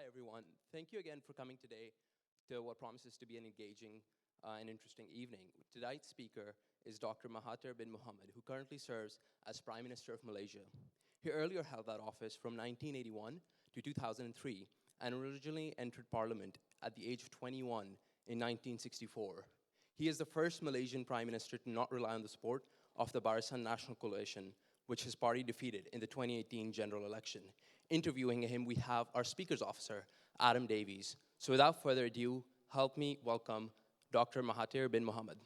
everyone. Thank you again for coming today to what promises to be an engaging and interesting evening. Tonight's speaker is Dr. Mahathir bin Mohamad, who currently serves as Prime Minister of Malaysia. He earlier held that office from 1981 to 2003 and originally entered Parliament at the age of 21 in 1964. He is the first Malaysian Prime Minister to not rely on the support of the Barisan National coalition, which his party defeated in the 2018 general election. Interviewing him, we have our Speaker's Officer, Adam Davies. So without further ado, help me welcome Dr. Mahathir bin Mohamad.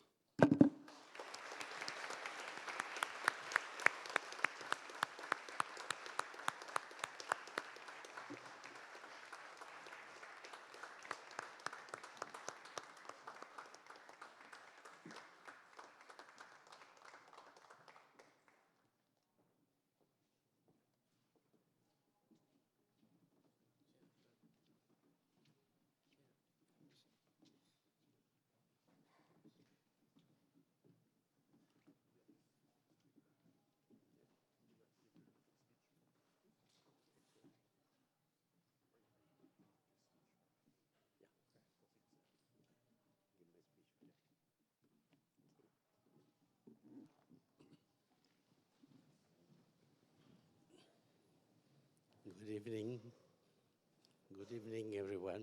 Good evening. Good evening, everyone.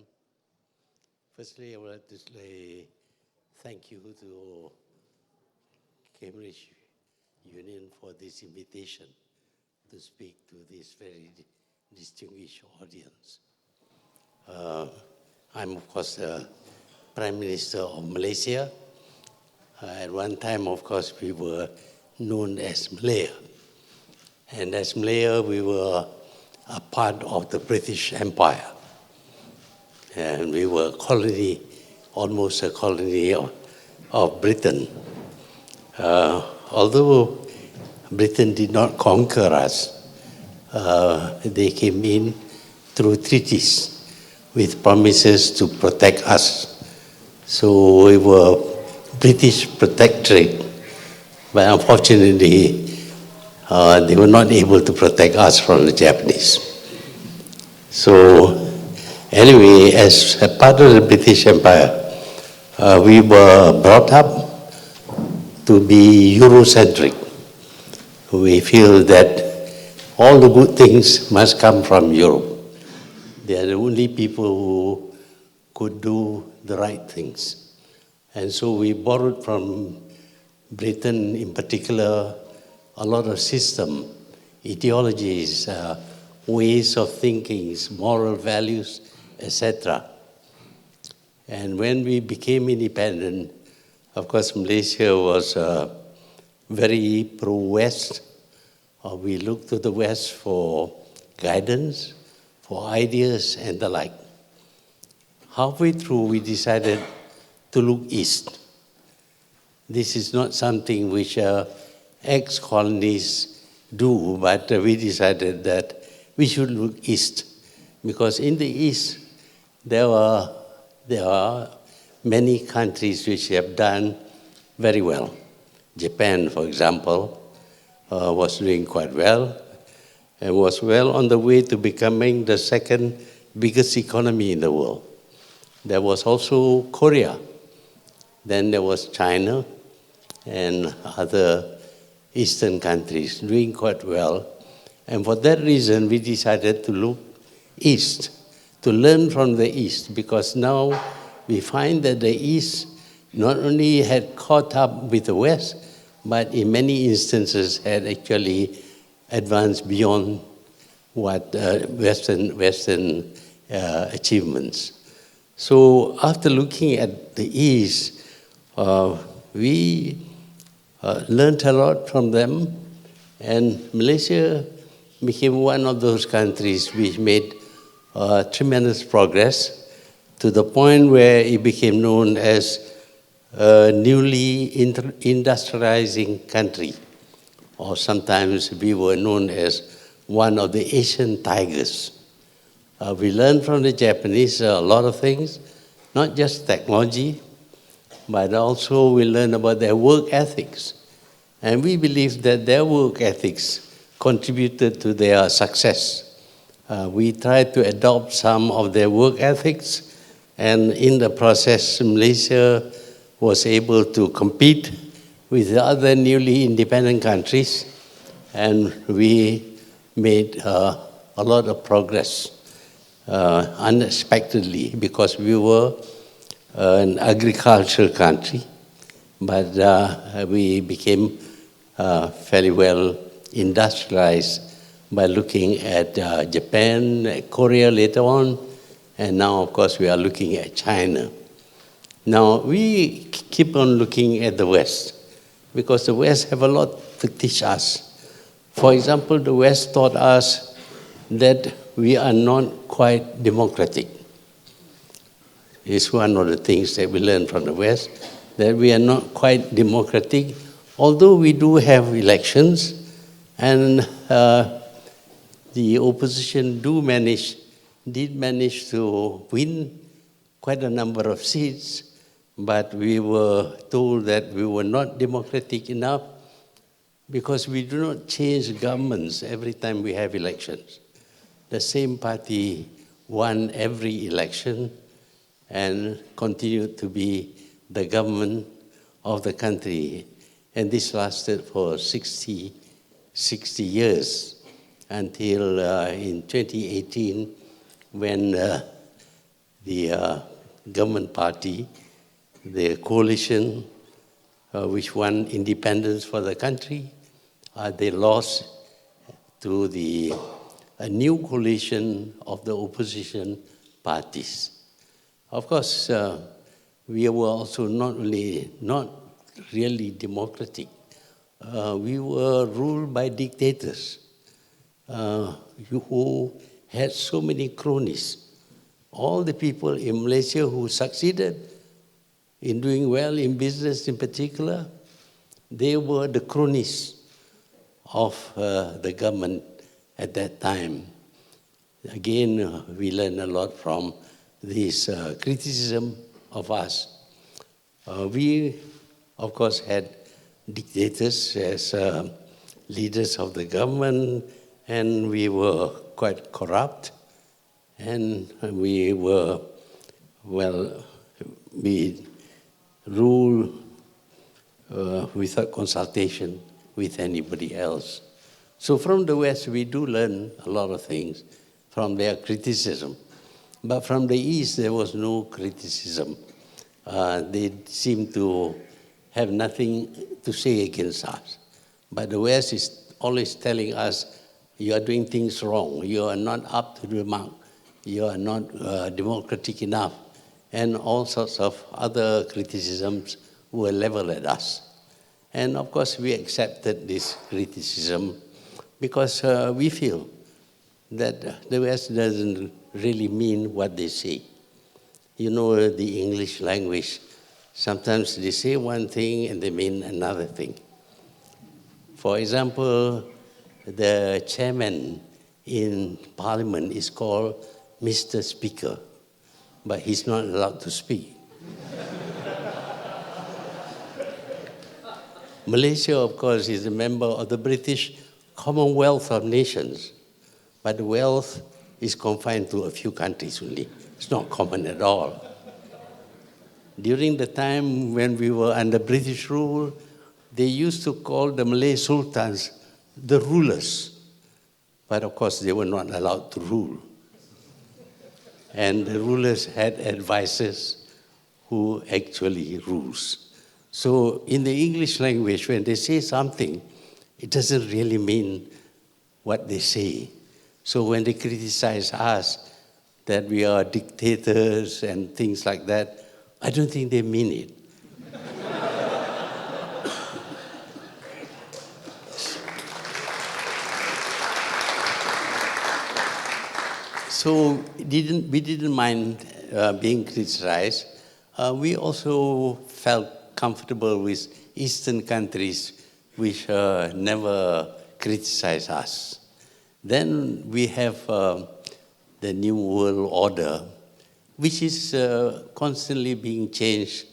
Firstly, I would like to say thank you to Cambridge Union for this invitation to speak to this very distinguished audience. I'm, of course, the Prime Minister of Malaysia. At one time, of course, we were known as Malaya. And as Malaya, we were a part of the British Empire. And we were a colony, almost a colony of Britain. Although Britain did not conquer us, they came in through treaties with promises to protect us. So we were British protectorate, but unfortunately, they were not able to protect us from the Japanese. So anyway, as a part of the British Empire, we were brought up to be Eurocentric. We feel that all the good things must come from Europe. They are the only people who could do the right things. And so we borrowed from Britain in particular a lot of system, ideologies, ways of thinking, moral values, etc. And when we became independent, of course, Malaysia was very pro-West. We looked to the West for guidance, for ideas, and the like. Halfway through, we decided to look east. This is not something which ex-colonies do, but we decided that we should look east, because in the east there are many countries which have done very well. Japan, for example, was doing quite well and was well on the way to becoming the second biggest economy in the world. There was also Korea. Then there was China and other Eastern countries doing quite well. And for that reason, we decided to look east, to learn from the East, because now we find that the East not only had caught up with the West, but in many instances had actually advanced beyond what Western achievements. So after looking at the East, we learned a lot from them, and Malaysia became one of those countries which made tremendous progress to the point where it became known as a newly industrializing country, or sometimes we were known as one of the Asian tigers. We learned from the Japanese a lot of things, not just technology, but also we learned about their work ethics. And we believe that their work ethics contributed to their success. We tried to adopt some of their work ethics, and in the process, Malaysia was able to compete with the other newly independent countries, and we made a lot of progress unexpectedly, because we were an agricultural country, but we became fairly well industrialized by looking at Japan, Korea later on, and now, of course, we are looking at China. Now, we keep on looking at the West, because the West have a lot to teach us. For example, the West taught us that we are not quite democratic. It's one of the things that we learned from the West, that we are not quite democratic, although we do have elections, and the opposition did manage to win quite a number of seats, but we were told that we were not democratic enough because we do not change governments every time we have elections. The same party won every election and continued to be the government of the country. And this lasted for 60 years until in 2018, when the government party, the coalition which won independence for the country, they lost to a new coalition of the opposition parties. Of course, we were also not really democratic. We were ruled by dictators who had so many cronies. All the people in Malaysia who succeeded in doing well in business in particular, they were the cronies of the government at that time. Again, we learned a lot from this criticism of us. We, of course, had dictators as leaders of the government, and we were quite corrupt, and we were, well, we ruled without consultation with anybody else. So from the West, we do learn a lot of things from their criticism. But from the East, there was no criticism. They seemed to have nothing to say against us. But the West is always telling us, you are doing things wrong, you are not up to the mark, you are not democratic enough, and all sorts of other criticisms were leveled at us. And of course, we accepted this criticism because we feel that the West doesn't really mean what they say. You know, the English language, sometimes they say one thing and they mean another thing. For example, the chairman in Parliament is called Mr. Speaker, but he's not allowed to speak. Malaysia, of course, is a member of the British Commonwealth of Nations, but the wealth is confined to a few countries only. It's not common at all. During the time when we were under British rule, they used to call the Malay sultans the rulers, but of course they were not allowed to rule. And the rulers had advisors who actually rules. So in the English language, when they say something, it doesn't really mean what they say. So when they criticize us that we are dictators and things like that, I don't think they mean it. So we didn't mind being criticized. We also felt comfortable with Eastern countries which never criticize us. Then we have the New World Order, which is constantly being changed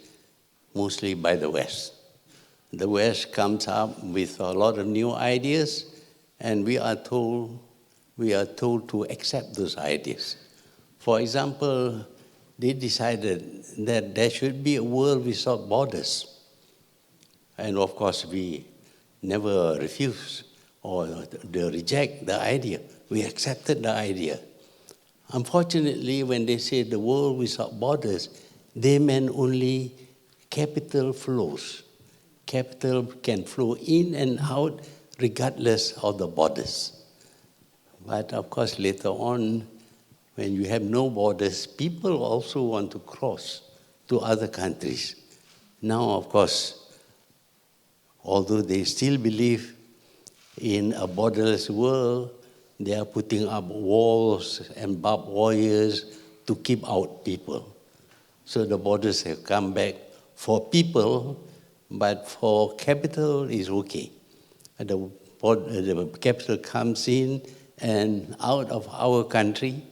mostly by the West. The West comes up with a lot of new ideas, and we are told we are told to accept those ideas. For example, they decided that there should be a world without borders. And of course, we never refuse or reject the idea. We accepted the idea. Unfortunately, when they say the world without borders, they meant only capital flows. Capital can flow in and out regardless of the borders. But of course, later on, when you have no borders, people also want to cross to other countries. Now, of course, although they still believe in a borderless world, they are putting up walls and barbed wires to keep out people. So the borders have come back for people, but for capital is okay. The capital comes in and out of our country.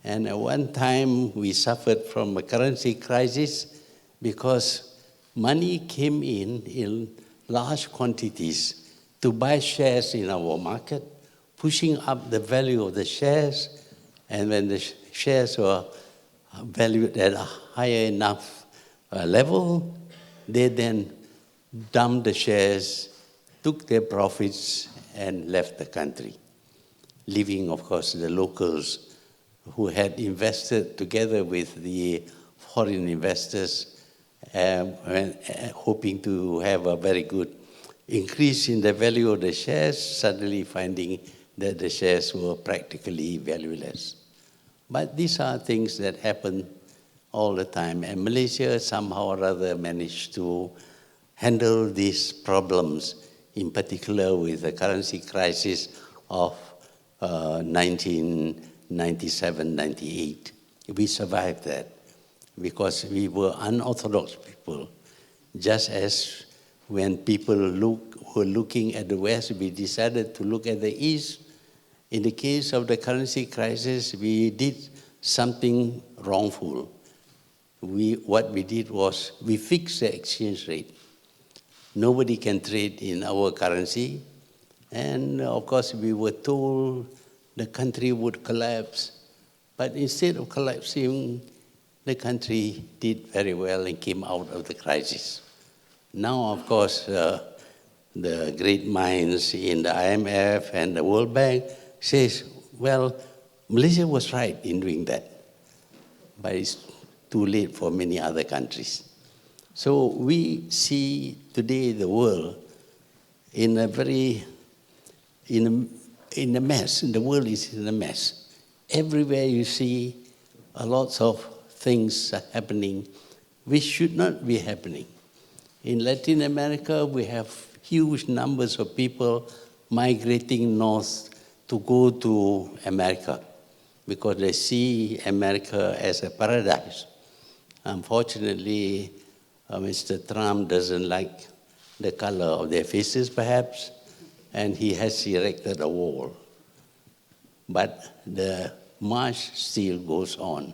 And at one time, we suffered from a currency crisis because money came in large quantities to buy shares in our market, pushing up the value of the shares. And when the shares were valued at a higher enough level, they then dumped the shares, took their profits, and left the country, leaving, of course, the locals who had invested together with the foreign investors, hoping to have a very good increase in the value of the shares, suddenly finding that the shares were practically valueless. But these are things that happen all the time, and Malaysia somehow or other managed to handle these problems, in particular with the currency crisis of 1997-98. We survived that because we were unorthodox people. Just as when people were looking at the West, we decided to look at the East. In the case of the currency crisis, we did something wrongful. What we did was we fixed the exchange rate. Nobody can trade in our currency. And of course, we were told the country would collapse. But instead of collapsing, the country did very well and came out of the crisis. Now, of course, the great minds in the IMF and the World Bank says, well, Malaysia was right in doing that. But it's too late for many other countries. So we see today the world in a mess. The world is in a mess. Everywhere you see a lot of things are happening which should not be happening. In Latin America, we have huge numbers of people migrating north to go to America because they see America as a paradise. Unfortunately, Mr. Trump doesn't like the color of their faces, perhaps, and he has erected a wall. But the march still goes on.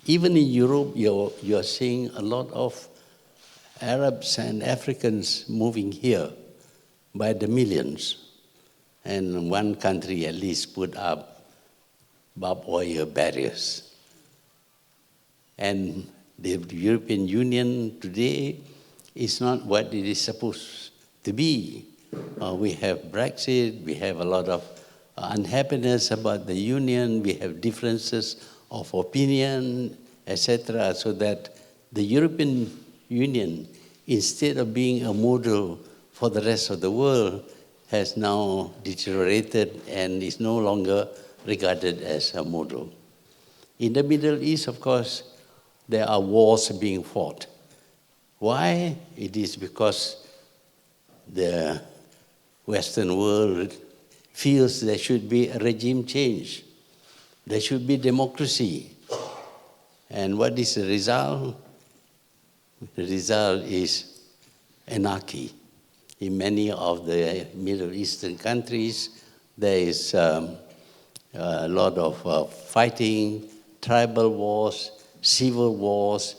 Even in Europe, you're seeing a lot of Arabs and Africans moving here by the millions. And one country at least put up barbed wire barriers. And the European Union today is not what it is supposed to be. We have Brexit, we have a lot of unhappiness about the union, we have differences of opinion, etc., so that the European Union, instead of being a model for the rest of the world, has now deteriorated and is no longer regarded as a model. In the Middle East, of course, there are wars being fought. Why? It is because the Western world feels there should be a regime change. There should be democracy. And what is the result? The result is anarchy. In many of the Middle Eastern countries, there is a lot of fighting, tribal wars, civil wars,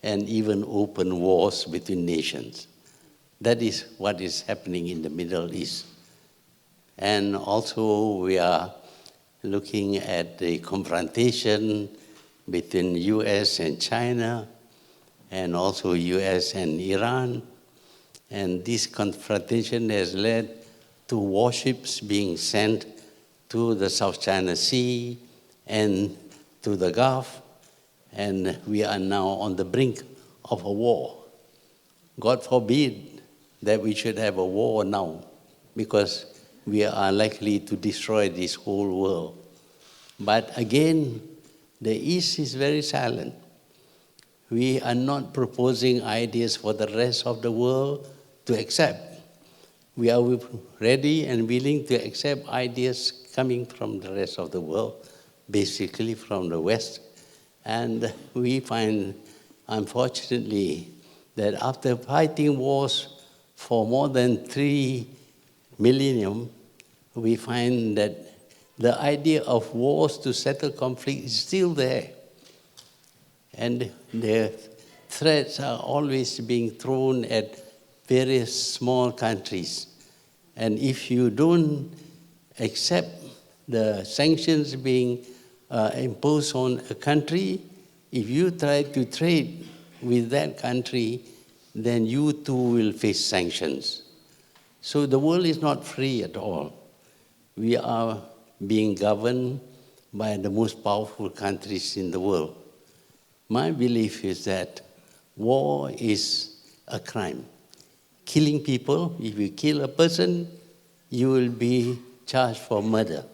and even open wars between nations. That is what is happening in the Middle East. And also we are looking at the confrontation between US and China, and also US and Iran. And this confrontation has led to warships being sent to the South China Sea and to the Gulf, and we are now on the brink of a war. God forbid that we should have a war now, because we are likely to destroy this whole world. But again, the East is very silent. We are not proposing ideas for the rest of the world to accept. We are ready and willing to accept ideas coming from the rest of the world, basically from the West. And we find, unfortunately, that after fighting wars for more than 3 millennium, we find that the idea of wars to settle conflict is still there. And the threats are always being thrown at various small countries. And if you don't accept the sanctions being imposed on a country, if you try to trade with that country, then you too will face sanctions. So the world is not free at all. We are being governed by the most powerful countries in the world. My belief is that war is a crime. Killing people, if you kill a person, you will be charged for murder.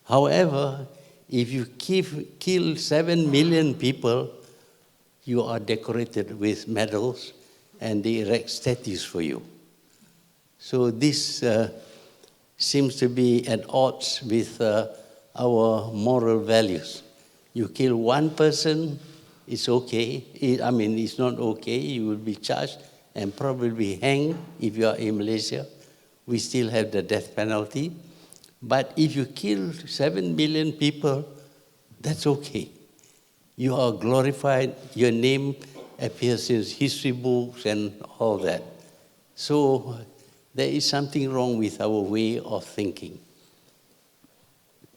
However, if you kill 7 million people, you are decorated with medals and they erect statues for you. So this seems to be at odds with our moral values. You kill one person, it's okay. It's not okay. You will be charged and probably hanged if you are in Malaysia. We still have the death penalty. But if you kill 7 million people, that's okay. You are glorified. Your name appears in history books and all that. So there is something wrong with our way of thinking.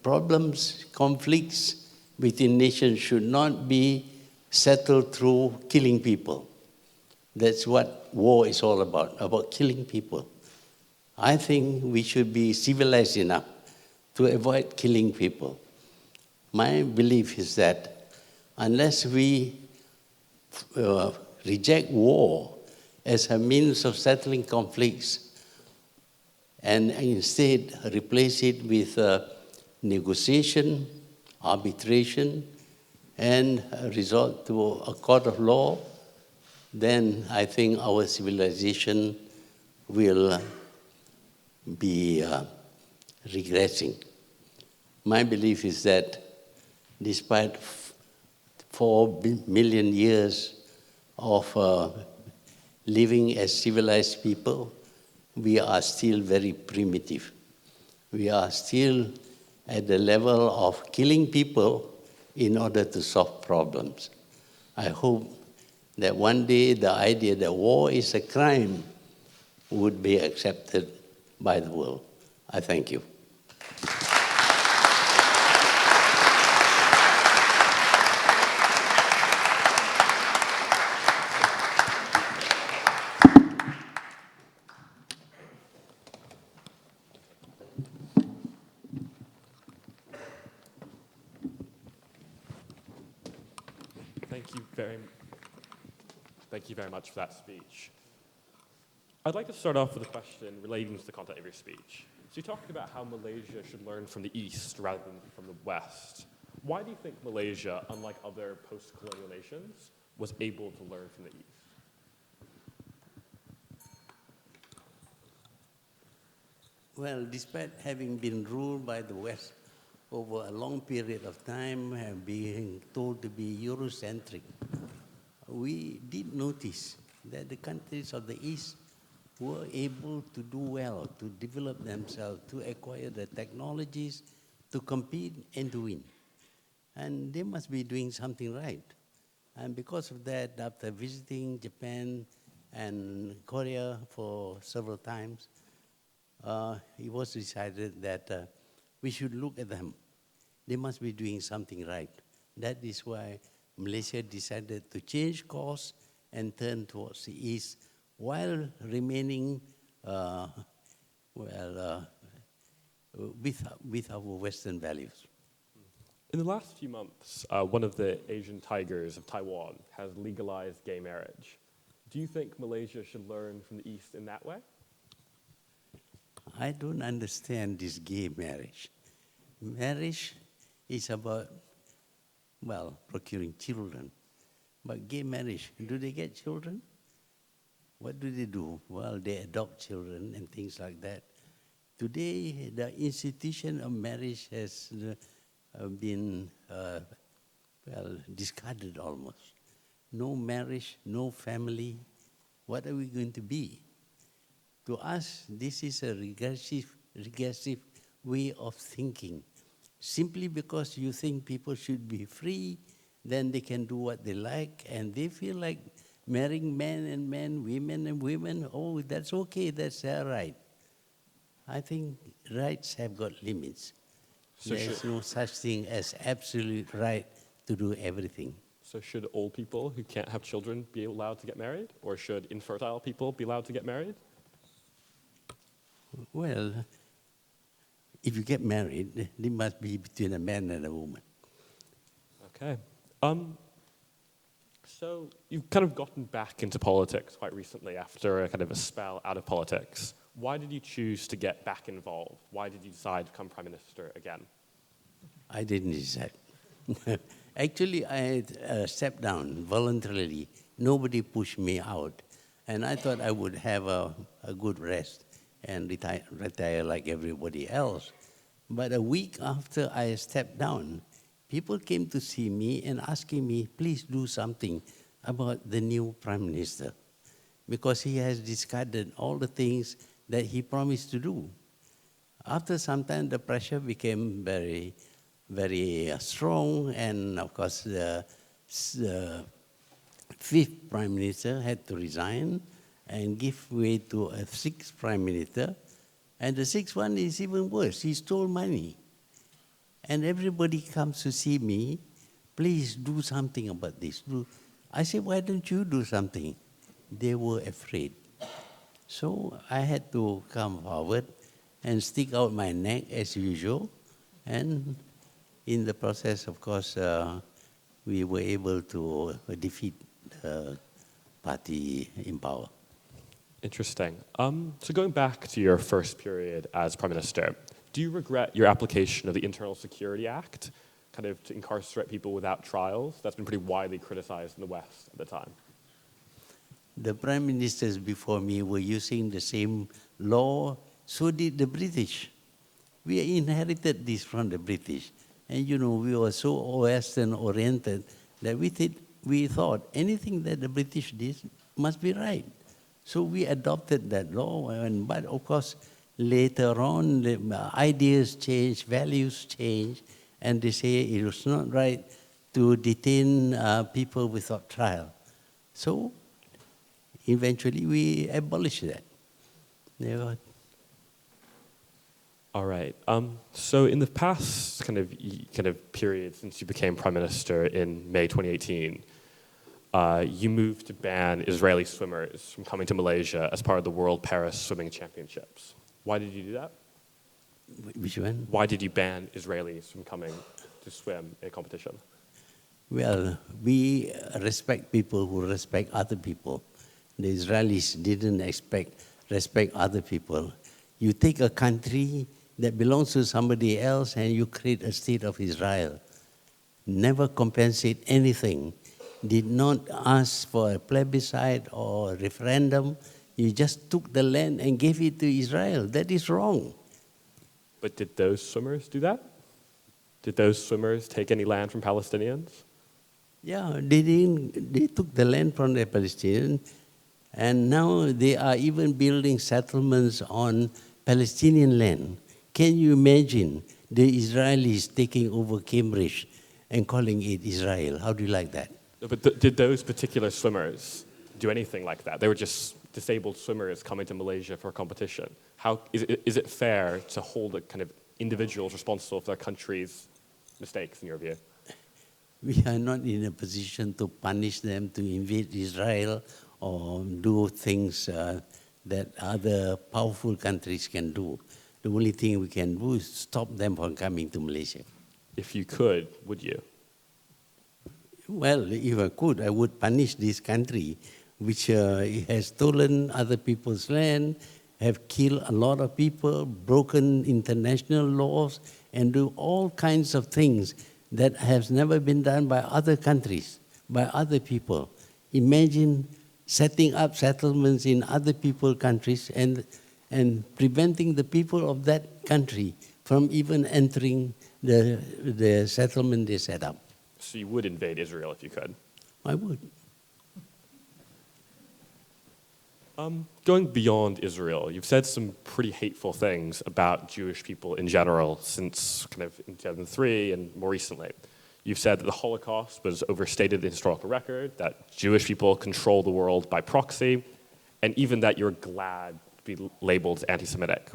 Problems, conflicts between nations should not be settled through killing people. That's what war is all about killing people. I think we should be civilized enough to avoid killing people. My belief is that unless we reject war as a means of settling conflicts and instead replace it with negotiation, arbitration, and resort to a court of law, then I think our civilization will be regressing. My belief is that despite 4 million years of living as civilized people, we are still very primitive. We are still at the level of killing people in order to solve problems. I hope that one day the idea that war is a crime would be accepted by the world. I thank you. Thank you very much for that speech. I'd like to start off with a question relating to the content of your speech. So you talked about how Malaysia should learn from the East rather than from the West. Why do you think Malaysia, unlike other post-colonial nations, was able to learn from the East? Well, despite having been ruled by the West over a long period of time and being told to be Eurocentric, we did notice that the countries of the East were able to do well, to develop themselves, to acquire the technologies, to compete and to win. And they must be doing something right. And because of that, after visiting Japan and Korea for several times, it was decided that we should look at them they must be doing something right. That is why Malaysia decided to change course and turn towards the east while remaining with our Western values. In the last few months, one of the Asian tigers of Taiwan has legalized gay marriage. Do you think Malaysia should learn from the East in that way? I don't understand this gay marriage. Marriage is about, well, procuring children. But gay marriage, do they get children? What do they do? Well, they adopt children and things like that. Today, the institution of marriage has been, discarded almost. No marriage, no family. What are we going to be? To us, this is a regressive way of thinking. Simply because you think people should be free, then they can do what they like, and they feel like marrying men and men, women and women, oh, that's okay, that's their right. I think rights have got limits. So There's no such thing as absolute right to do everything. So should old people who can't have children be allowed to get married? Or should infertile people be allowed to get married? Well, if you get married, it must be between a man and a woman. Okay. So you've kind of gotten back into politics quite recently after a kind of a spell out of politics. Why did you choose to get back involved? Why did you decide to become Prime Minister again? I didn't decide. Actually, I had stepped down voluntarily. Nobody pushed me out. And I thought I would have a good rest and retire like everybody else. But a week after I stepped down, people came to see me and asking me, please do something about the new Prime Minister, because he has discarded all the things that he promised to do. After some time, the pressure became very, very strong, and of course, the fifth Prime Minister had to resign and give way to a sixth Prime Minister. And the sixth one is even worse. He stole money. And everybody comes to see me, please do something about this. I said, why don't you do something? They were afraid. So I had to come forward and stick out my neck as usual. And in the process, of course, we were able to defeat the party in power. Interesting. So going back to your first period as Prime Minister, do you regret your application of the Internal Security Act, kind of to incarcerate people without trials? That's been pretty widely criticized in the West at the time. The Prime Ministers before me were using the same law, so did the British. We inherited this from the British. And you know, we were so Western-oriented that we thought anything that the British did must be right. So we adopted that law, but of course, later on, the ideas change, values change, and they say it was not right to detain people without trial. So eventually, we abolished that. Yeah. All right. So in the past kind of period since you became Prime Minister in May 2018, you moved to ban Israeli swimmers from coming to Malaysia as part of the World Paris Swimming Championships. Why did you do that? Which one? Why did you ban Israelis from coming to swim in a competition? Well, we respect people who respect other people. The Israelis didn't respect other people. You take a country that belongs to somebody else and you create a state of Israel. Never compensate anything. Did not ask for a plebiscite or referendum. You just took the land and gave it to Israel. That is wrong. But did those swimmers do that? Did those swimmers take any land from Palestinians? Yeah, they took the land from the Palestinians, and now they are even building settlements on Palestinian land. Can you imagine the Israelis taking over Cambridge and calling it Israel? How do you like that? But did those particular swimmers do anything like that? They were just disabled swimmers coming to Malaysia for a competition. How is it fair to hold a kind of individuals responsible for their country's mistakes in your view? We are not in a position to punish them, to invade Israel, or do things that other powerful countries can do. The only thing we can do is stop them from coming to Malaysia. If you could, would you? Well, if I could, I would punish this country, which has stolen other people's land, have killed a lot of people, broken international laws, and do all kinds of things that has never been done by other countries, by other people. Imagine setting up settlements in other people's countries and preventing the people of that country from even entering the settlement they set up. So you would invade Israel if you could? I would. Going beyond Israel, you've said some pretty hateful things about Jewish people in general since kind of in 2003 and more recently. You've said that the Holocaust was overstated in the historical record, that Jewish people control the world by proxy, and even that you're glad to be labeled anti-Semitic.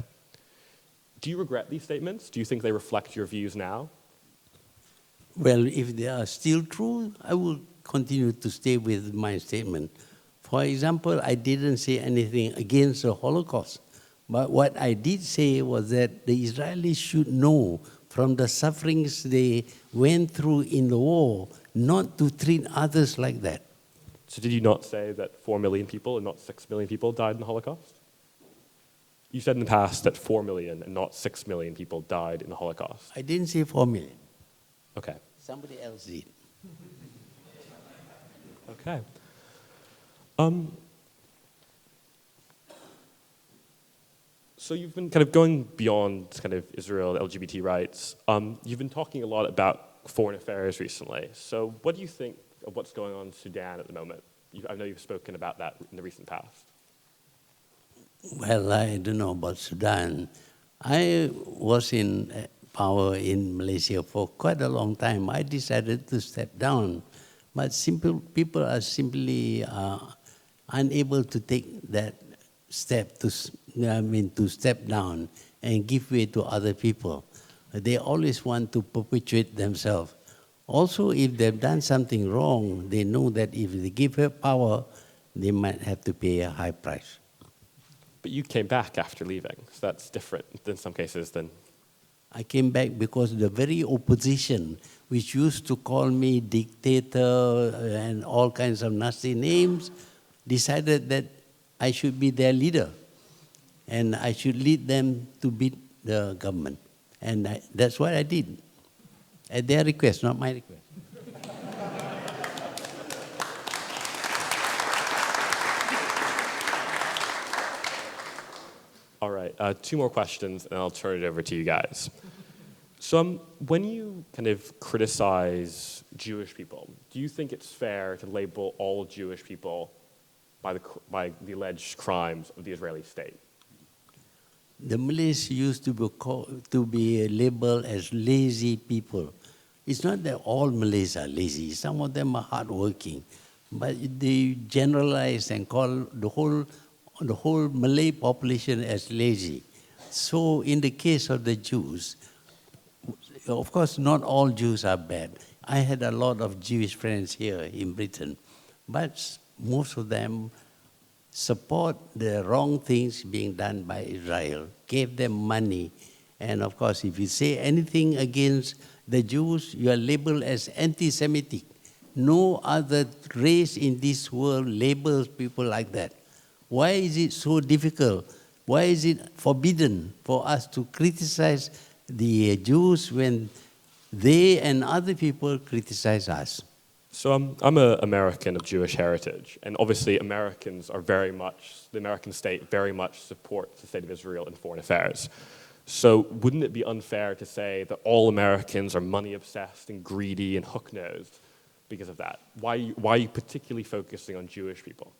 Do you regret these statements? Do you think they reflect your views now? Well, if they are still true, I will continue to stay with my statement. For example, I didn't say anything against the Holocaust, but what I did say was that the Israelis should know from the sufferings they went through in the war not to treat others like that. So did you not say that 4 million people and not 6 million people died in the Holocaust? You said in the past that 4 million and not 6 million people died in the Holocaust. I didn't say 4 million. Okay. Somebody else did. Okay. So you've been kind of going beyond kind of Israel, LGBT rights. You've been talking a lot about foreign affairs recently. So what do you think of what's going on in Sudan at the moment? I know you've spoken about that in the recent past. Well, I don't know about Sudan. I was in power in Malaysia for quite a long time. I decided to step down, but people are simply unable to take that step to step down and give way to other people. They always want to perpetuate themselves. Also, if they've done something wrong, they know that if they give her power, they might have to pay a high price. But you came back after leaving, so that's different in some cases than... I came back because the very opposition, which used to call me dictator and all kinds of nasty names, decided that I should be their leader and I should lead them to beat the government. And that's what I did, at their request, not my request. All right, 2 more questions, and I'll turn it over to you guys. So when you kind of criticize Jewish people, do you think it's fair to label all Jewish people by the alleged crimes of the Israeli state? The Malays used to be labeled as lazy people. It's not that all Malays are lazy. Some of them are hardworking. But they generalize and call the whole Malay population as lazy. So in the case of the Jews, of course, not all Jews are bad. I had a lot of Jewish friends here in Britain, but most of them support the wrong things being done by Israel, gave them money. And of course, if you say anything against the Jews, you are labeled as anti-Semitic. No other race in this world labels people like that. Why is it so difficult? Why is it forbidden for us to criticize the Jews when they and other people criticize us? So I'm an American of Jewish heritage, and obviously Americans are very much, the American state very much supports the state of Israel in foreign affairs. So wouldn't it be unfair to say that all Americans are money-obsessed and greedy and hook-nosed because of that? Why are you particularly focusing on Jewish people?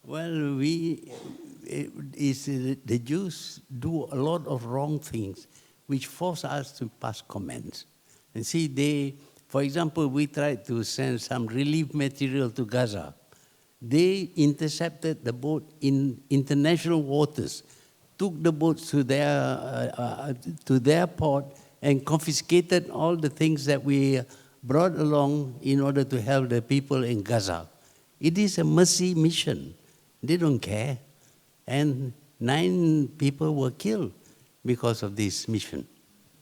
Well, the Jews do a lot of wrong things which force us to pass comments. And see, for example, we tried to send some relief material to Gaza. They intercepted the boat in international waters, took the boats to their port, and confiscated all the things that we brought along in order to help the people in Gaza. It is a mercy mission. They don't care. And 9 people were killed because of this mission.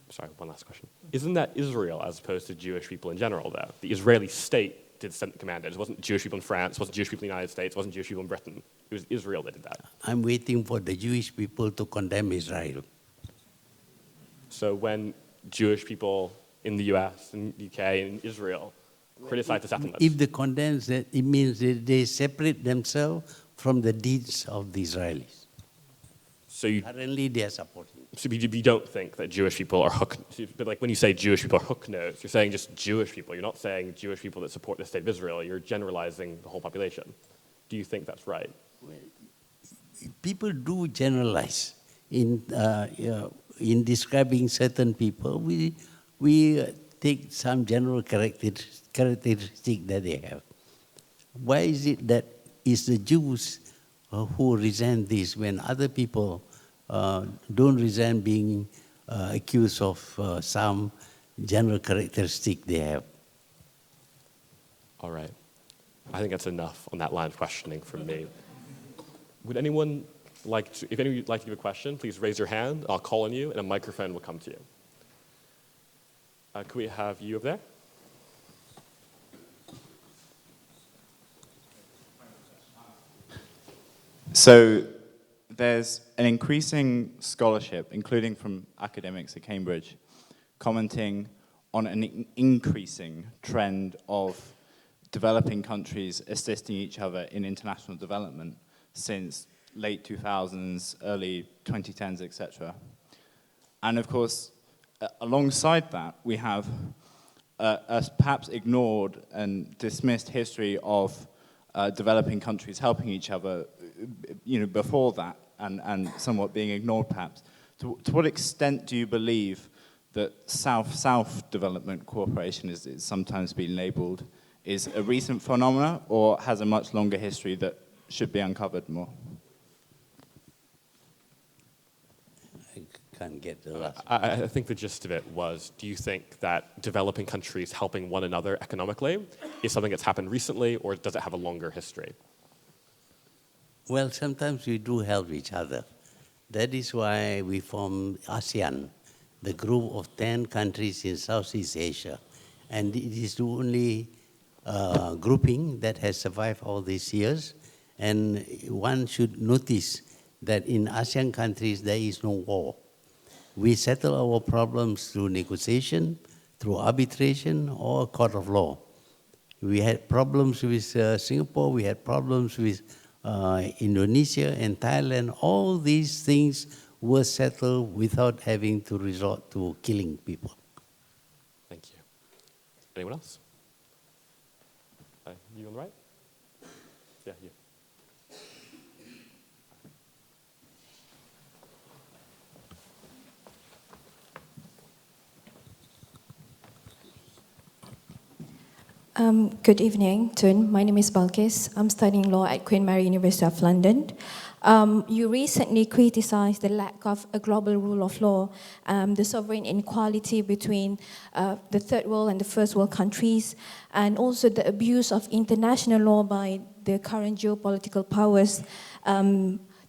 Sorry, one last question. Isn't that Israel as opposed to Jewish people in general, though? The Israeli state did send the commanders. It wasn't Jewish people in France, it wasn't Jewish people in the United States, it wasn't Jewish people in Britain. It was Israel that did that. I'm waiting for the Jewish people to condemn Israel. So when Jewish people in the US, in the UK, and Israel criticize the settlements, If they condemn that, it means that they separate themselves from the deeds of the Israelis. so you, Currently, they are supporting. so you don't think that Jewish people are hook, but like when you say Jewish people are hook-nosed, you're saying just Jewish people. You're not saying Jewish people that support the state of Israel. You're generalizing the whole population. Do you think that's right? People do generalize in describing certain people. We take some general characteristic that they have. Why is it that it's the Jews who resent this when other people don't resent being accused of some general characteristic they have? All right. I think that's enough on that line of questioning from me. Would anyone like to, if anyone would like to give a question, please raise your hand. I'll call on you, and a microphone will come to you. Could we have you up there? So there's an increasing scholarship, including from academics at Cambridge, commenting on an increasing trend of developing countries assisting each other in international development since late 2000s, early 2010s, etc. And of course, alongside that, we have a perhaps ignored and dismissed history of developing countries helping each other, before that, and somewhat being ignored perhaps. To what extent do you believe that South-South development cooperation is sometimes been labeled is a recent phenomena or has a much longer history that should be uncovered more? I can't get the last. I think the gist of it was, do you think that developing countries helping one another economically is something that's happened recently, or does it have a longer history? Well, sometimes we do help each other. That is why we formed ASEAN, the group of 10 countries in Southeast Asia. And it is the only grouping that has survived all these years. And one should notice that in ASEAN countries, there is no war. We settle our problems through negotiation, through arbitration, or a court of law. We had problems with Singapore, we had problems with Indonesia and Thailand. All these things were settled without having to resort to killing people. Thank you. Anyone else? You on the right? Yeah, you. Good evening, Tun. My name is Balkis. I'm studying law at Queen Mary University of London. You recently criticized the lack of a global rule of law, the sovereign inequality between the third world and the first world countries, and also the abuse of international law by the current geopolitical powers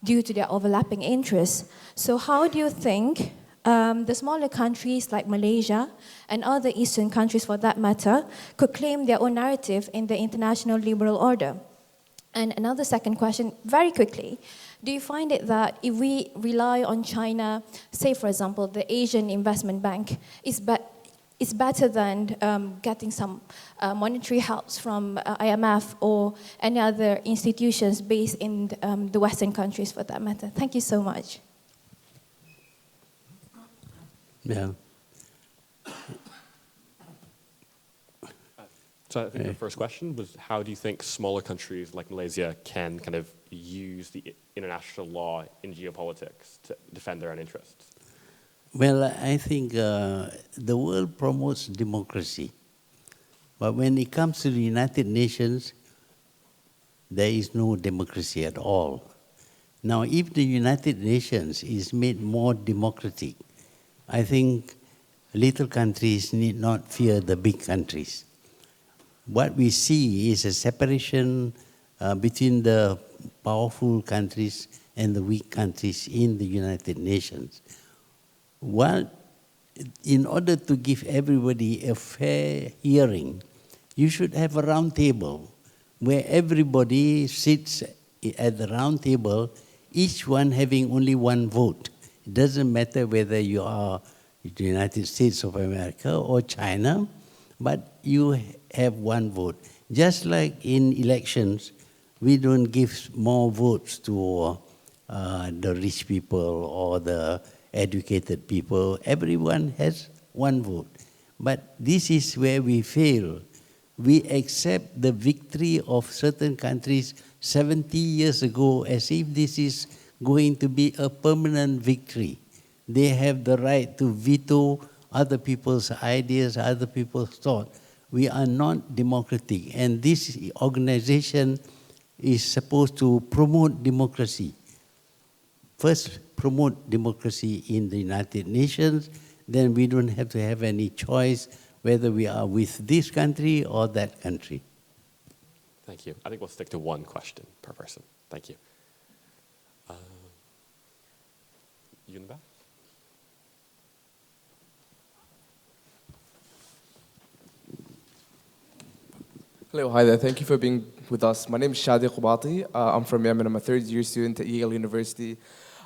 due to their overlapping interests. So how do you think the smaller countries like Malaysia and other Eastern countries for that matter could claim their own narrative in the international liberal order? And another second question, very quickly, do you find it that if we rely on China, say for example, the Asian Investment Bank is better than getting some monetary helps from IMF or any other institutions based in the Western countries for that matter? Thank you so much. Yeah. So I think the first question was, how do you think smaller countries like Malaysia can kind of use the international law in geopolitics to defend their own interests? Well, I think the world promotes democracy. But when it comes to the United Nations, there is no democracy at all. Now, if the United Nations is made more democratic, I think little countries need not fear the big countries. What we see is a separation between the powerful countries and the weak countries in the United Nations. In order to give everybody a fair hearing, you should have a round table where everybody sits at the round table, each one having only one vote. It doesn't matter whether you are the United States of America or China, but you have one vote. Just like in elections, we don't give more votes to the rich people or the educated people. Everyone has one vote. But this is where we fail. We accept the victory of certain countries 70 years ago as if this is going to be a permanent victory. They have the right to veto other people's ideas, other people's thought. We are not democratic, and this organization is supposed to promote democracy. First, promote democracy in the United Nations, then we don't have to have any choice whether we are with this country or that country. Thank you. I think we'll stick to one question per person. Thank you. You in the back? Hello, hi there. Thank you for being with us. My name is Shadi Qubati. I'm from Yemen. I'm a third-year student at Yale University.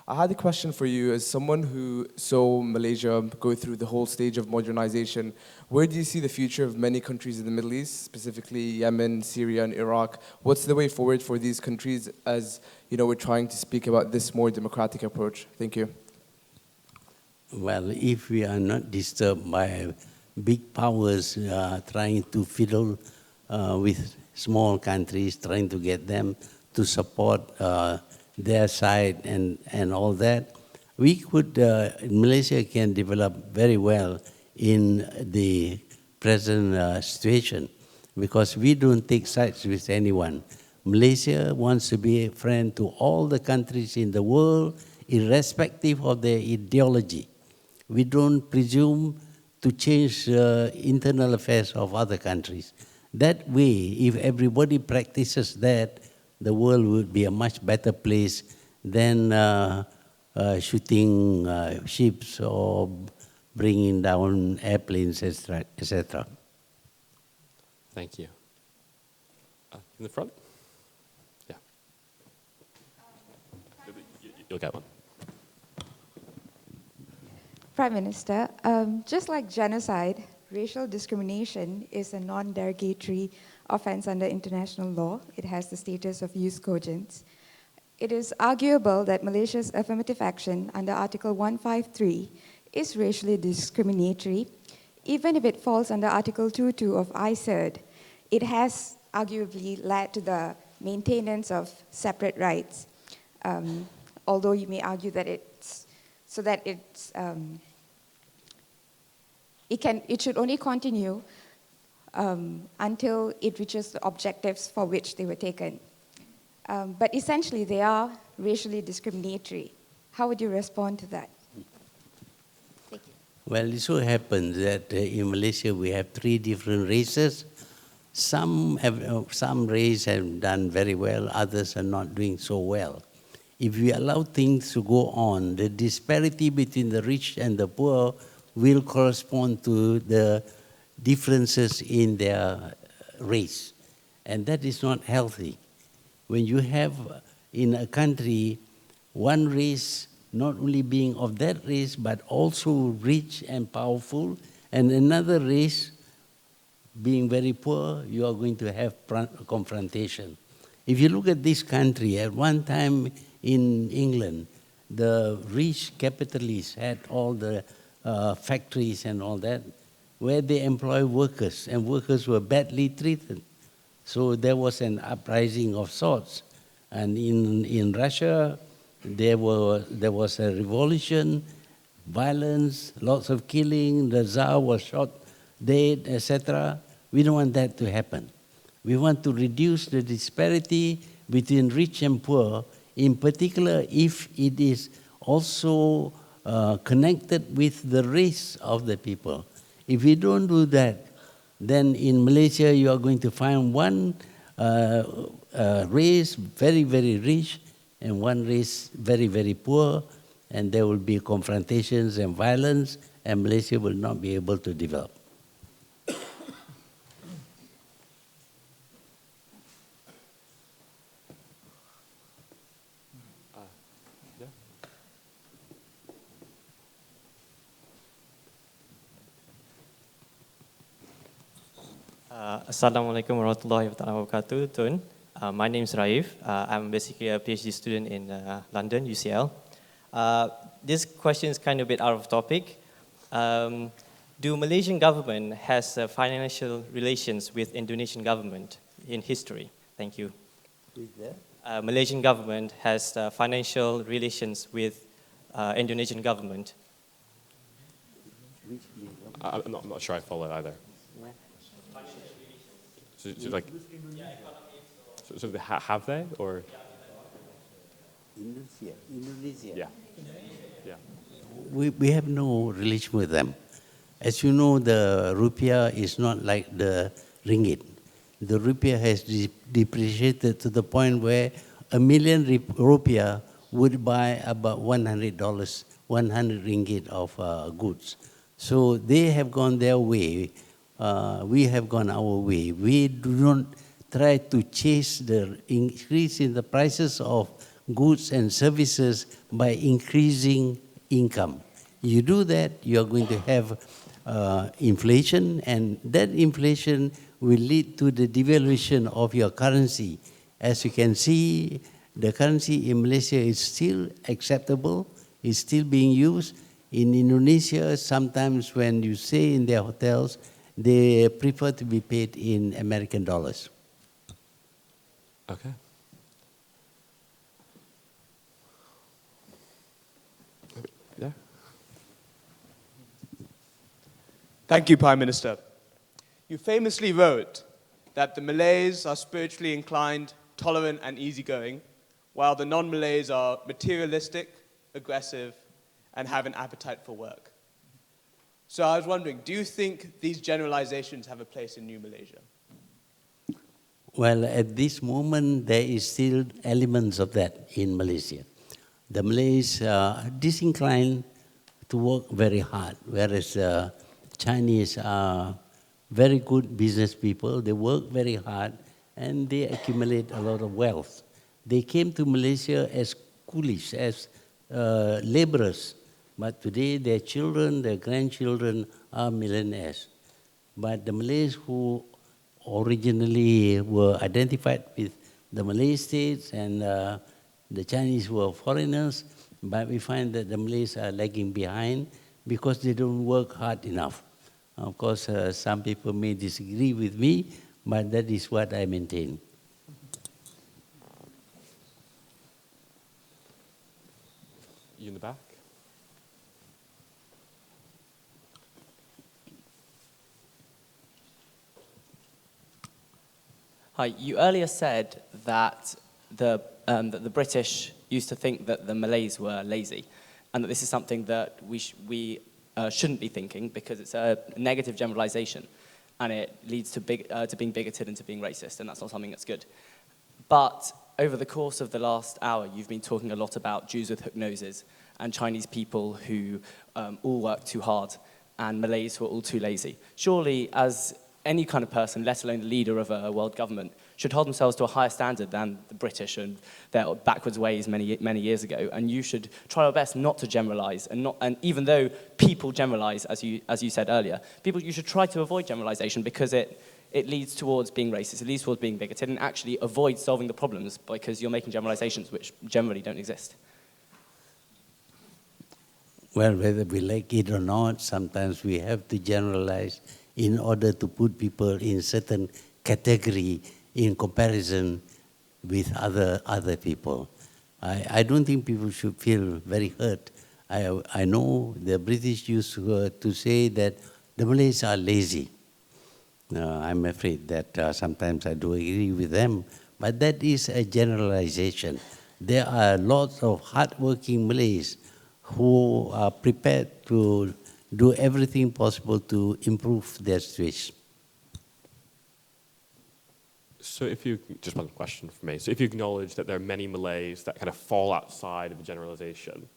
I had a question for you. As someone who saw Malaysia go through the whole stage of modernization, where do you see the future of many countries in the Middle East, specifically Yemen, Syria, and Iraq? What's the way forward for these countries as we're trying to speak about this more democratic approach? Thank you. Well, if we are not disturbed by big powers trying to fiddle with small countries, trying to get them to support their side and all that, we could, Malaysia can develop very well in the present situation because we don't take sides with anyone. Malaysia wants to be a friend to all the countries in the world, irrespective of their ideology. We don't presume to change internal affairs of other countries. That way, if everybody practices that, the world would be a much better place than shooting ships or bringing down airplanes, etc., etc. Thank you. In the front? Yeah. You'll get one. Prime Minister, just like genocide, racial discrimination is a non-derogatory offense under international law. It has the status of jus cogens. It is arguable that Malaysia's affirmative action under Article 153 is racially discriminatory. Even if it falls under Article 22 of ICERD, it has arguably led to the maintenance of separate rights, although you may argue that it should only continue until it reaches the objectives for which they were taken. But essentially, they are racially discriminatory. How would you respond to that? Thank you. Well, it so happens that in Malaysia we have 3 different races. Some races have done very well, others are not doing so well. If we allow things to go on, the disparity between the rich and the poor will correspond to the differences in their race. And that is not healthy. When you have in a country one race not only being of that race, but also rich and powerful, and another race being very poor, you are going to have confrontation. If you look at this country, at one time in England, the rich capitalists had all the factories and all that, where they employ workers, and workers were badly treated. So there was an uprising of sorts. And in Russia, there was a revolution, violence, lots of killing, the Tsar was shot dead, etc. We don't want that to happen. We want to reduce the disparity between rich and poor, in particular if it is also connected with the race of the people. If we don't do that, then in Malaysia you are going to find one race very, very rich and one race very, very poor, and there will be confrontations and violence, and Malaysia will not be able to develop. Assalamualaikum warahmatullahi wabarakatuh, Tun. My name is Raif. I'm basically a PhD student in London, UCL. This question is kind of a bit out of topic. Do Malaysian government has financial relations with Indonesian government in history? Thank you. Malaysian government has financial relations with Indonesian government. I'm not sure I follow either. So like, so have they, or? Indonesia. Yeah. Yeah. We have no relation with them. As you know, the rupiah is not like the ringgit. The rupiah has depreciated to the point where 1 million rupiah would buy about $100, 100 ringgit of goods. So they have gone their way. We have gone our way. We do not try to chase the increase in the prices of goods and services by increasing income. You do that, you are going to have inflation, and that inflation will lead to the devaluation of your currency. As you can see, the currency in Malaysia is still acceptable, is still being used. In Indonesia, sometimes when you stay in their hotels, they prefer to be paid in American dollars. Okay. Yeah. Thank you, Prime Minister. You famously wrote that the Malays are spiritually inclined, tolerant, and easygoing, while the non-Malays are materialistic, aggressive, and have an appetite for work. So I was wondering, do you think these generalizations have a place in New Malaysia? Well, at this moment, there is still elements of that in Malaysia. The Malays are disinclined to work very hard, whereas Chinese are very good business people. They work very hard, and they accumulate a lot of wealth. They came to Malaysia as coolies, as laborers. But today, their children, their grandchildren are millionaires. But the Malays who originally were identified with the Malay states and the Chinese were foreigners, but we find that the Malays are lagging behind because they don't work hard enough. Of course, some people may disagree with me, but that is what I maintain. You in the back? Hi, you earlier said that the British used to think that the Malays were lazy, and that this is something that we shouldn't be thinking because it's a negative generalization, and it leads to being bigoted and to being racist, and that's not something that's good. But over the course of the last hour, you've been talking a lot about Jews with hook noses and Chinese people who all work too hard, and Malays who are all too lazy. Surely, as any kind of person, let alone the leader of a world government, should hold themselves to a higher standard than the British and their backwards ways many years ago. And you should try your best not to generalize. And even though people generalize, as you said earlier, you should try to avoid generalization because it leads towards being racist, it leads towards being bigoted, and actually avoid solving the problems because you're making generalizations which generally don't exist. Well, whether we like it or not, sometimes we have to generalize in order to put people in certain category in comparison with other people. I don't think people should feel very hurt. I know the British used to say that the Malays are lazy. I'm afraid that sometimes I do agree with them, but that is a generalization. There are lots of hardworking Malays who are prepared to do everything possible to improve their situation. So if you, just one question for me. So if you acknowledge that there are many Malays that kind of fall outside of the generalization,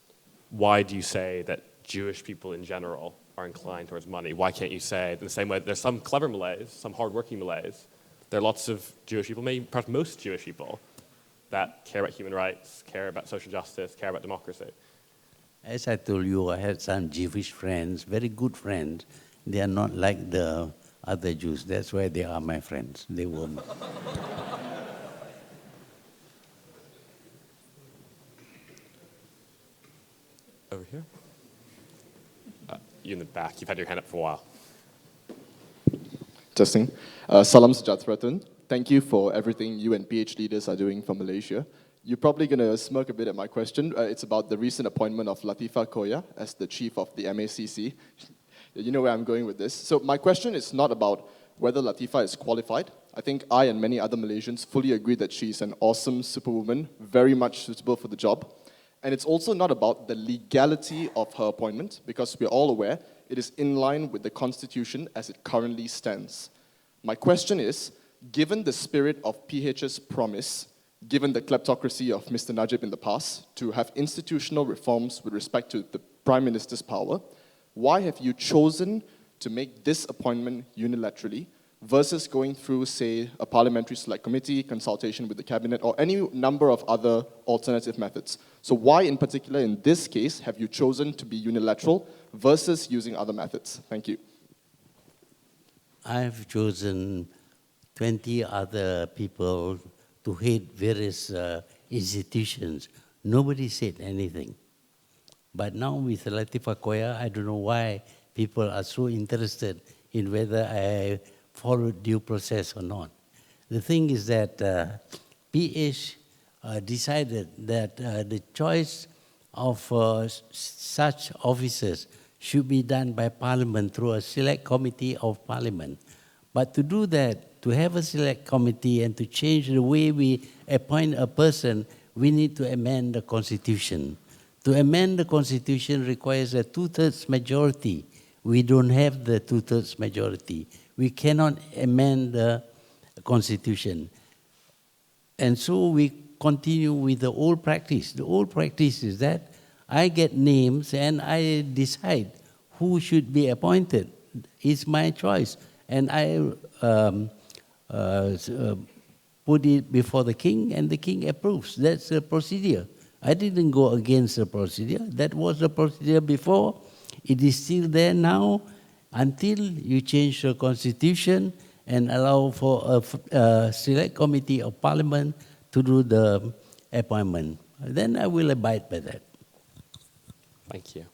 why do you say that Jewish people in general are inclined towards money? Why can't you say, in the same way, there's some clever Malays, some hardworking Malays, there are lots of Jewish people, maybe perhaps most Jewish people, that care about human rights, care about social justice, care about democracy. As I told you, I had some Jewish friends, very good friends. They are not like the other Jews. That's why they are my friends. They were. Over here. You in the back, you've had your hand up for a while. Testing. Salam Sejahtera. Thank you for everything you and PH leaders are doing for Malaysia. You're probably going to smirk a bit at my question. It's about the recent appointment of Latifah Koya as the chief of the MACC. You know where I'm going with this. So my question is not about whether Latifah is qualified. I think I and many other Malaysians fully agree that she's an awesome superwoman, very much suitable for the job. And it's also not about the legality of her appointment, because we're all aware it is in line with the Constitution as it currently stands. My question is, given the spirit of PH's promise, given the kleptocracy of Mr. Najib in the past, to have institutional reforms with respect to the Prime Minister's power, why have you chosen to make this appointment unilaterally versus going through, say, a parliamentary select committee, consultation with the cabinet, or any number of other alternative methods? So why, in particular, in this case, have you chosen to be unilateral versus using other methods? Thank you. I've chosen 20 other people to head various institutions. Nobody said anything. But now with Latifah Koya, I don't know why people are so interested in whether I followed due process or not. The thing is that PH decided that the choice of such officers should be done by Parliament through a select committee of Parliament. But to do that, to have a select committee and to change the way we appoint a person, we need to amend the Constitution. To amend the Constitution requires a two-thirds majority. We don't have the two-thirds majority. We cannot amend the Constitution. And so we continue with the old practice. The old practice is that I get names and I decide who should be appointed. It's my choice. And I put it before the king, and the king approves. That's the procedure. I didn't go against the procedure. That was the procedure before. It is still there now until you change the constitution and allow for a select committee of Parliament to do the appointment. Then I will abide by that. Thank you.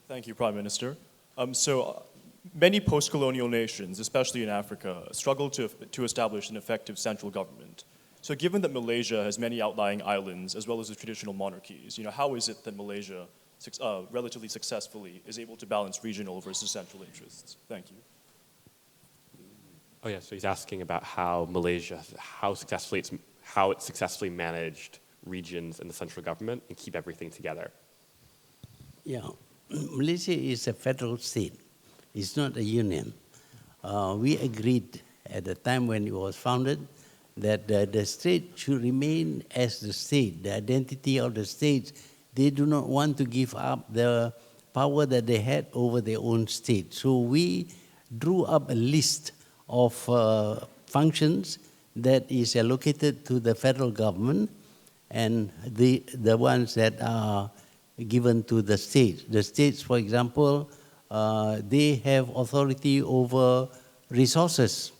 Thank you, Prime Minister. Many post-colonial nations, especially in Africa, struggle to establish an effective central government. So given that Malaysia has many outlying islands as well as the traditional monarchies, how is it that Malaysia relatively successfully is able to balance regional versus central interests? Thank you. Oh yeah, so he's asking about how Malaysia, how it successfully managed regions and the central government and keep everything together. Yeah, Malaysia is a federal state. It's not a union. We agreed at the time when it was founded that the state should remain as the state, the identity of the states. They do not want to give up the power that they had over their own state. So we drew up a list of functions that is allocated to the federal government and the ones that are given to the states. The states, for example, they have authority over resources,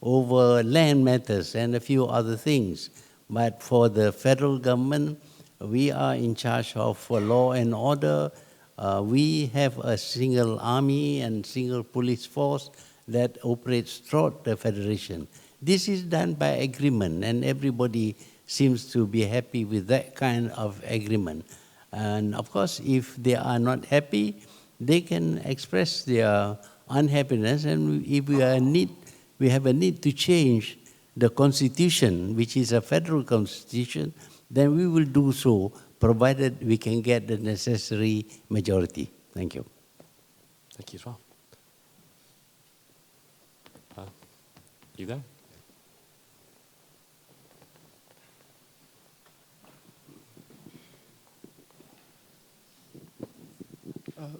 over land matters, and a few other things. But for the federal government, we are in charge of law and order. We have a single army and single police force that operates throughout the federation. This is done by agreement, and everybody seems to be happy with that kind of agreement. And of course, if they are not happy, they can express their unhappiness, and if we have a need to change the constitution, which is a federal constitution, then we will do so, provided we can get the necessary majority. Thank you. Thank you as well. You there?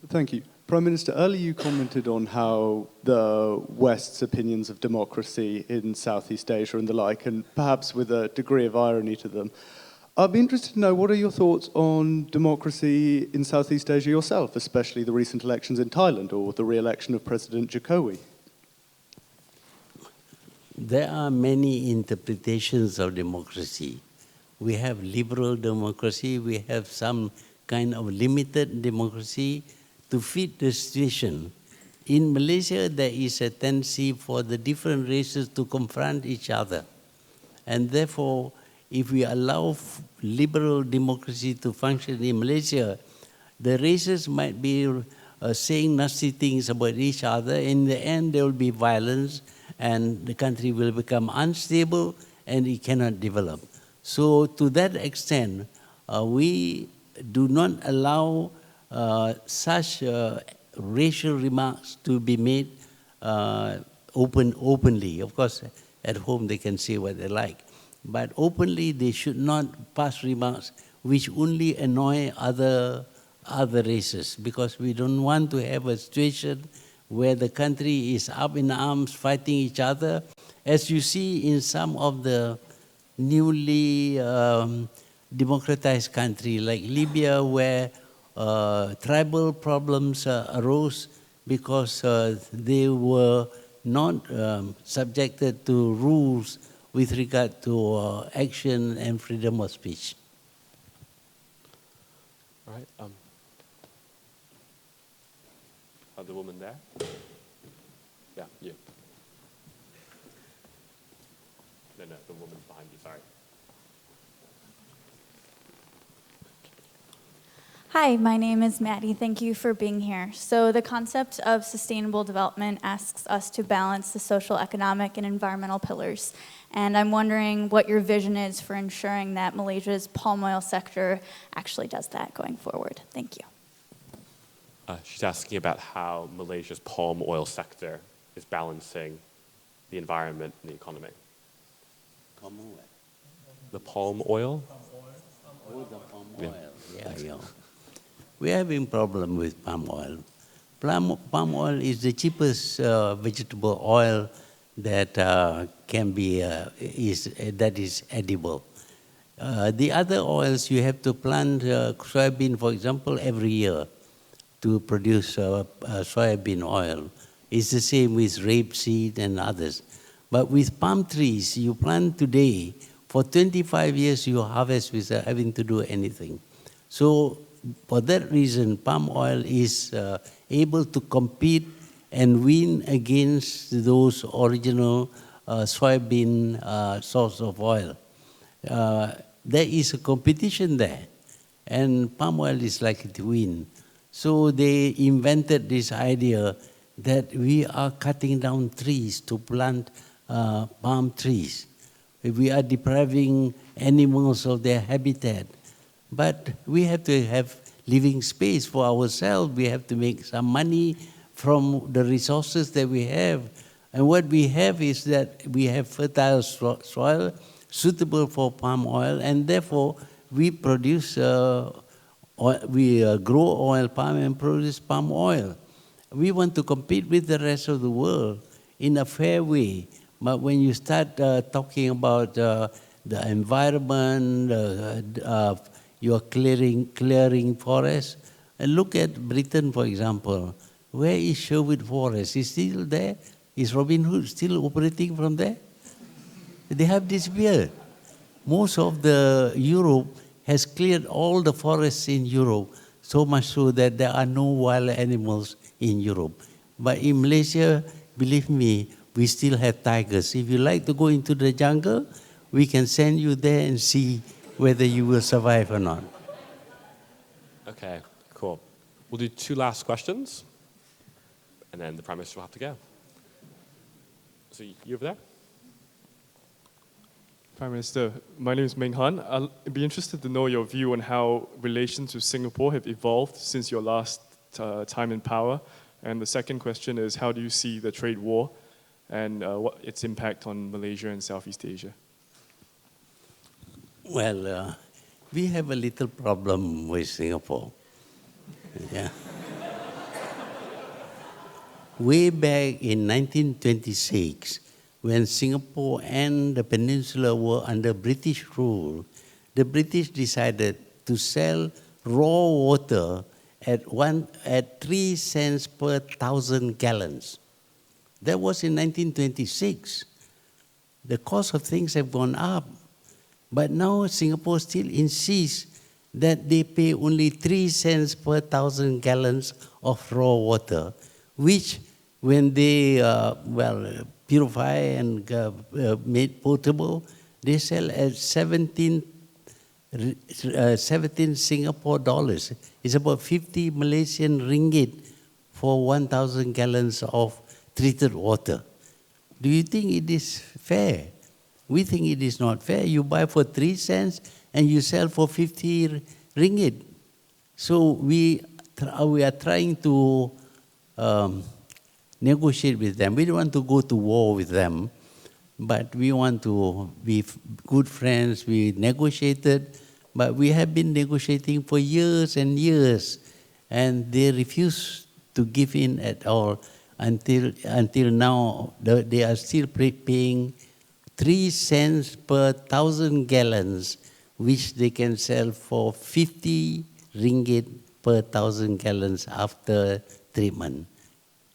Thank you. Prime Minister, earlier you commented on how the West's opinions of democracy in Southeast Asia and the like, and perhaps with a degree of irony to them. I'd be interested to know, what are your thoughts on democracy in Southeast Asia yourself, especially the recent elections in Thailand or the re-election of President Jokowi? There are many interpretations of democracy. We have liberal democracy, we have some kind of limited democracy to fit the situation. In Malaysia, there is a tendency for the different races to confront each other. And therefore, if we allow liberal democracy to function in Malaysia, the races might be saying nasty things about each other. In the end, there will be violence, and the country will become unstable, and it cannot develop. So to that extent, we do not allow such racial remarks to be made openly. Of course, at home they can say what they like. But openly, they should not pass remarks which only annoy other races, because we don't want to have a situation where the country is up in arms fighting each other, as you see in some of the newly democratized countries like Libya, where tribal problems arose because they were not subjected to rules with regard to action and freedom of speech. All right. The woman there? Yeah, you. No, the woman behind you, sorry. Hi, my name is Maddie. Thank you for being here. So the concept of sustainable development asks us to balance the social, economic, and environmental pillars. And I'm wondering what your vision is for ensuring that Malaysia's palm oil sector actually does that going forward. Thank you. She's asking about how Malaysia's palm oil sector is balancing the environment and the economy. Palm oil? The palm oil? Oh, the palm oil. Yeah. We're having problem with palm oil. Palm oil is the cheapest vegetable oil that can be that is edible. The other oils, you have to plant soybean, for example, every year to produce soybean oil. It's the same with rapeseed and others. But with palm trees, you plant today, for 25 years you harvest without having to do anything. So for that reason, palm oil is able to compete and win against those original soybean source of oil. There is a competition there, and palm oil is likely to win. So they invented this idea that we are cutting down trees to plant palm trees. We are depriving animals of their habitat. But we have to have living space for ourselves. We have to make some money from the resources that we have. And what we have is that we have fertile soil suitable for palm oil, and therefore we produce, grow oil palm and produce palm oil. We want to compete with the rest of the world in a fair way. But when you start talking about the environment, you're clearing forests, and look at Britain, for example. Where is Sherwood Forest? Is still there? Is Robin Hood still operating from there? They have disappeared. Most of the Europe has cleared all the forests in Europe, so much so that there are no wild animals in Europe. But in Malaysia, believe me, we still have tigers. If you like to go into the jungle, we can send you there and see whether you will survive or not. Okay, cool. We'll do 2 last questions, and then the Prime Minister will have to go. So you over there? Prime Minister, my name is Meng Han. I'll be interested to know your view on how relations with Singapore have evolved since your last time in power. And the second question is, how do you see the trade war and what its impact on Malaysia and Southeast Asia? Well, we have a little problem with Singapore. Yeah. Way back in 1926, when Singapore and the peninsula were under British rule, the British decided to sell raw water at 3 cents per 1,000 gallons. That was in 1926. The cost of things have gone up. But now Singapore still insists that they pay only 3 cents per 1,000 gallons of raw water, which when they purify and made potable, they sell at 17 Singapore dollars. It's about 50 Malaysian ringgit for 1,000 gallons of treated water. Do you think it is fair? We think it is not fair. You buy for 3 cents and you sell for 50 ringgit. So we are trying to negotiate with them. We don't want to go to war with them, but we want to be good friends. We negotiated, but we have been negotiating for years and years, and they refuse to give in at all until now. They are still paying 3 cents per 1,000 gallons, which they can sell for 50 ringgit per 1,000 gallons after treatment.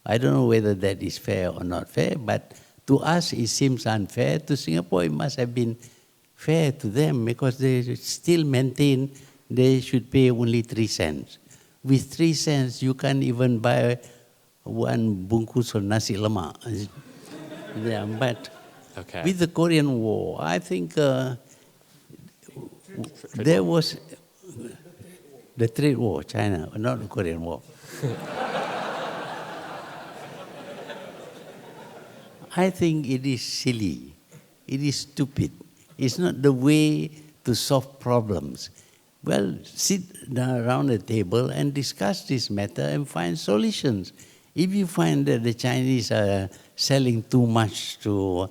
I don't know whether that is fair or not fair, but to us it seems unfair. To Singapore it must have been fair to them because they still maintain they should pay only 3 cents. With 3 cents you can't even buy one bungkus of nasi lemak. Yeah, but okay. With the Korean War, I think there was the trade war, China, not the Korean War. I think it is silly. It is stupid. It's not the way to solve problems. Well, sit around the table and discuss this matter and find solutions. If you find that the Chinese are selling too much to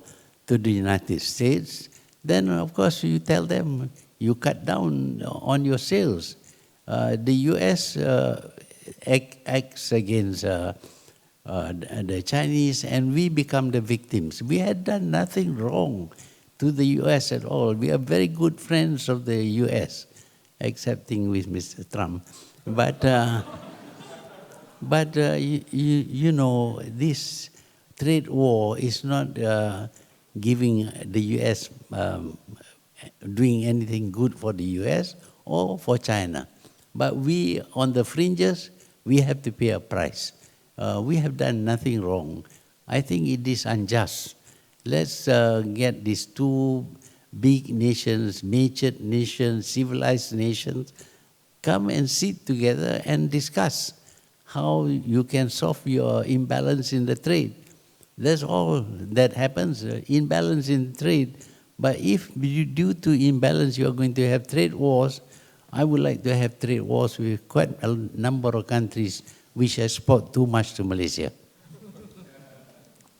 the United States, then of course you tell them you cut down on your sales. The U.S. acts against the Chinese, and we become the victims. We had done nothing wrong to the U.S. at all. We are very good friends of the U.S., excepting with Mr. Trump. But you know, this trade war is not giving the U.S. Doing anything good for the U.S. or for China. But we, on the fringes, we have to pay a price. We have done nothing wrong. I think it is unjust. Let's get these two big nations, matured nations, civilized nations, come and sit together and discuss how you can solve your imbalance in the trade. That's all that happens, imbalance in trade. But if due to imbalance you are going to have trade wars, I would like to have trade wars with quite a number of countries which export too much to Malaysia.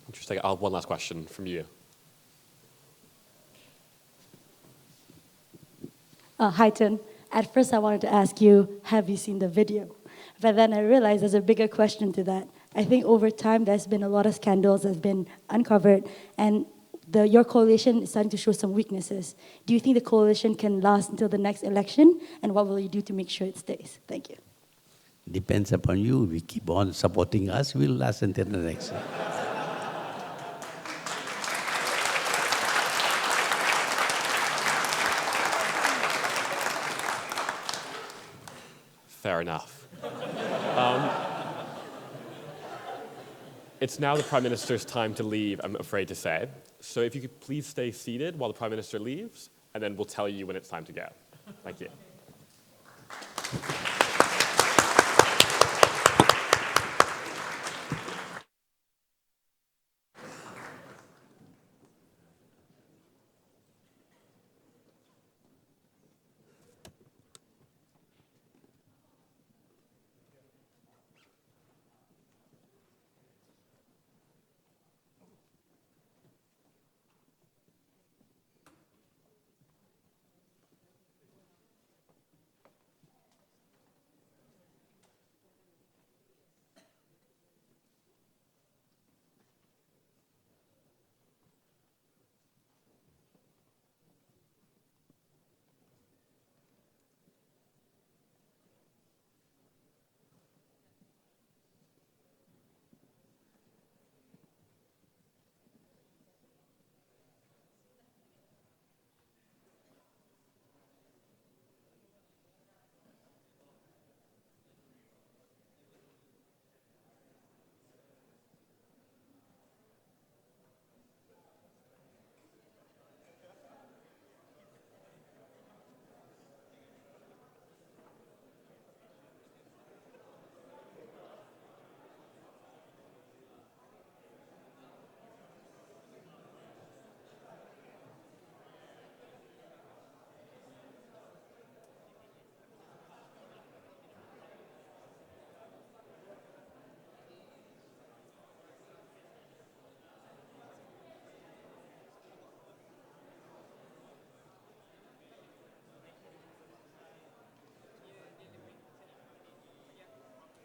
Interesting. I'll have one last question from you. Hi, Tin. At first I wanted to ask you, have you seen the video? But then I realized there's a bigger question to that. I think over time there's been a lot of scandals that have been uncovered, and your coalition is starting to show some weaknesses. Do you think the coalition can last until the next election, and what will you do to make sure it stays? Thank you. Depends upon you. We keep on supporting us, we'll last until the next one. Fair enough. It's now the Prime Minister's time to leave, I'm afraid to say. So if you could please stay seated while the Prime Minister leaves, and then we'll tell you when it's time to go. Thank you.